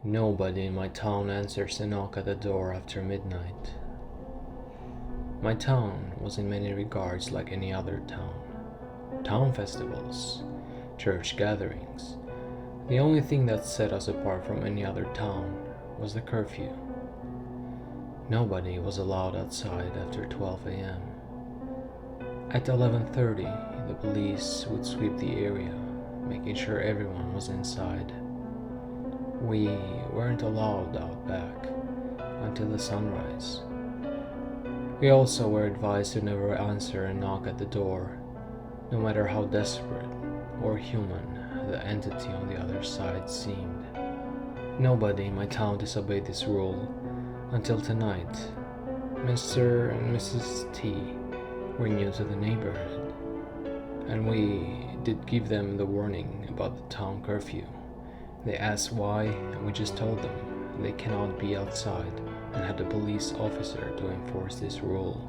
Nobody in my town answers a knock at the door after midnight. My town was in many regards like any other town. Town festivals, church gatherings. The only thing that set us apart from any other town was the curfew. Nobody was allowed outside after 12 a.m. At 11:30, the police would sweep the area, making sure everyone was inside. We weren't allowed out back until the sunrise. We also were advised to never answer a knock at the door, no matter how desperate or human the entity on the other side seemed. Nobody in my town disobeyed this rule until tonight. Mr. and Mrs. T were new to the neighborhood, and we did give them the warning about the town curfew. They asked why, and we just told them they cannot be outside and had a police officer to enforce this rule.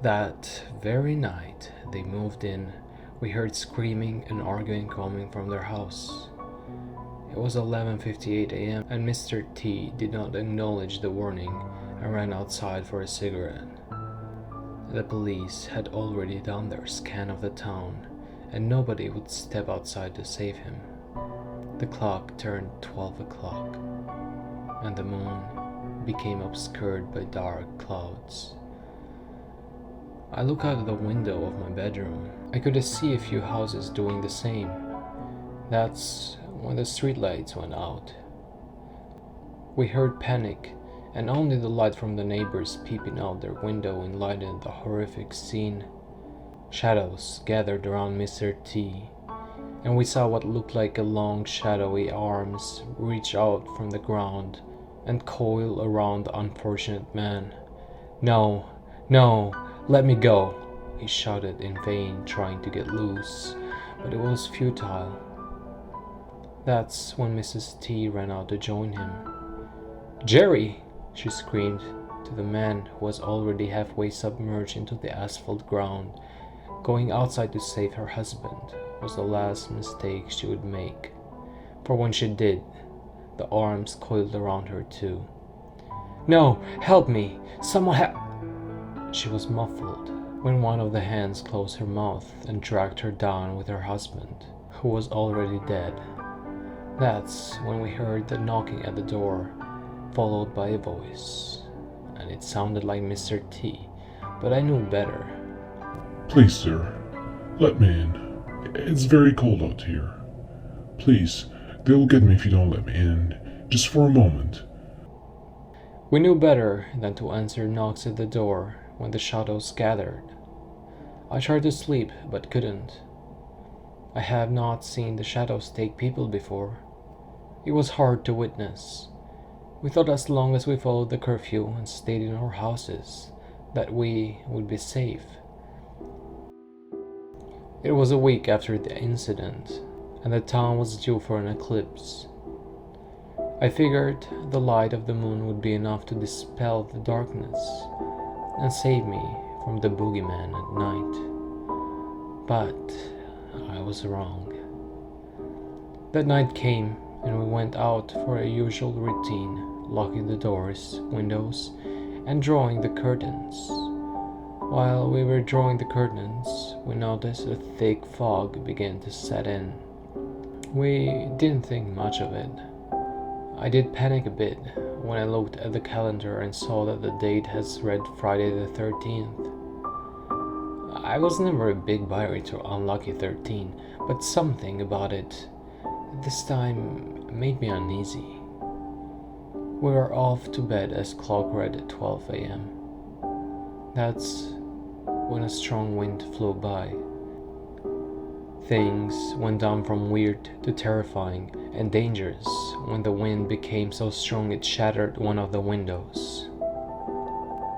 That very night they moved in, we heard screaming and arguing coming from their house. It was 11:58 a.m. and Mr. T did not acknowledge the warning and ran outside for a cigarette. The police had already done their scan of the town, and nobody would step outside to save him. The clock turned 12 o'clock, and the moon became obscured by dark clouds. I looked out of the window of my bedroom. I could see a few houses doing the same. That's when the streetlights went out. We heard panic, and only the light from the neighbors peeping out their window enlightened the horrific scene. Shadows gathered around Mr. T, and we saw what looked like a long shadowy arms reach out from the ground and coil around the unfortunate man. "No, no, let me go," he shouted in vain, trying to get loose, but it was futile. That's when Mrs. T ran out to join him. "Jerry!" she screamed to the man who was already halfway submerged into the asphalt ground. Going outside to save her husband was the last mistake she would make, for when she did, the arms coiled around her too. "No, help me! Someone help!" She was muffled when one of the hands closed her mouth and dragged her down with her husband, who was already dead. That's when we heard the knocking at the door, followed by a voice, and it sounded like Mr. T, but I knew better. "Please, sir, let me in. It's very cold out here. Please, they'll get me if you don't let me in, just for a moment." We knew better than to answer knocks at the door when the shadows gathered. I tried to sleep, but couldn't. I have not seen the shadows take people before. It was hard to witness. We thought as long as we followed the curfew and stayed in our houses, that we would be safe. It was a week after the incident, and the town was due for an eclipse. I figured the light of the moon would be enough to dispel the darkness and save me from the boogeyman at night. But I was wrong. That night came, and we went out for our usual routine, locking the doors, windows, and drawing the curtains. While we were drawing the curtains, we noticed a thick fog began to set in. We didn't think much of it. I did panic a bit when I looked at the calendar and saw that the date has read Friday the 13th. I was never a big buyer to Unlucky 13, but something about it this time made me uneasy. We were off to bed as clock read at 12 a.m. That's when a strong wind flew by. Things went down from weird to terrifying and dangerous when the wind became so strong it shattered one of the windows.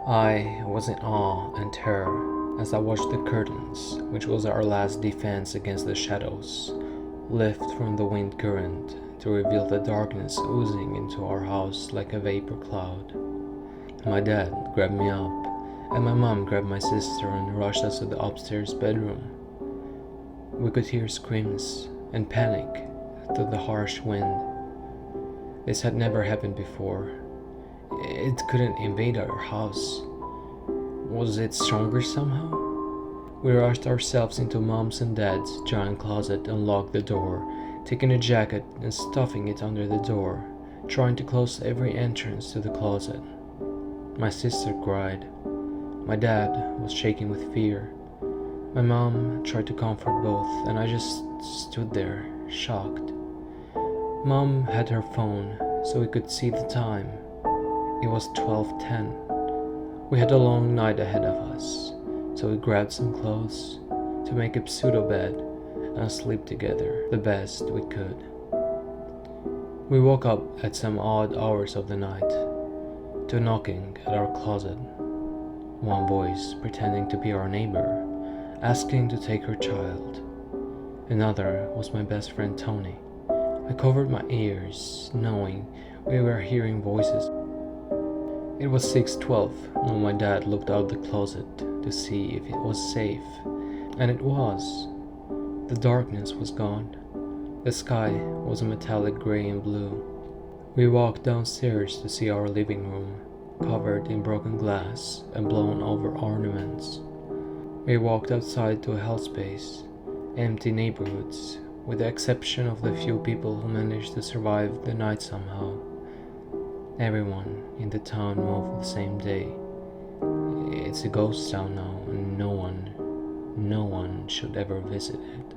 I was in awe and terror as I watched the curtains, which was our last defense against the shadows, lift from the wind current to reveal the darkness oozing into our house like a vapor cloud. My dad grabbed me up, and my mom grabbed my sister and rushed us to the upstairs bedroom. We could hear screams and panic through the harsh wind. This had never happened before. It couldn't invade our house. Was it stronger somehow? We rushed ourselves into Mom's and Dad's giant closet and locked the door, taking a jacket and stuffing it under the door, trying to close every entrance to the closet. My sister cried. My dad was shaking with fear. My mom tried to comfort both, and I just stood there, shocked. Mom had her phone, so we could see the time. It was 12:10. We had a long night ahead of us, so we grabbed some clothes to make a pseudo bed and sleep together the best we could. We woke up at some odd hours of the night to knocking at our closet. One voice pretending to be our neighbor, asking to take her child. Another was my best friend Tony. I covered my ears, knowing we were hearing voices. It was 6:12 when my dad looked out the closet to see if it was safe, and it was. The darkness was gone. The sky was a metallic gray and blue. We walked downstairs to see our living room, covered in broken glass and blown over ornaments. We walked outside to a hell space, empty neighborhoods, with the exception of the few people who managed to survive the night somehow. Everyone in the town moved the same day. It's a ghost town now, and no one should ever visit it.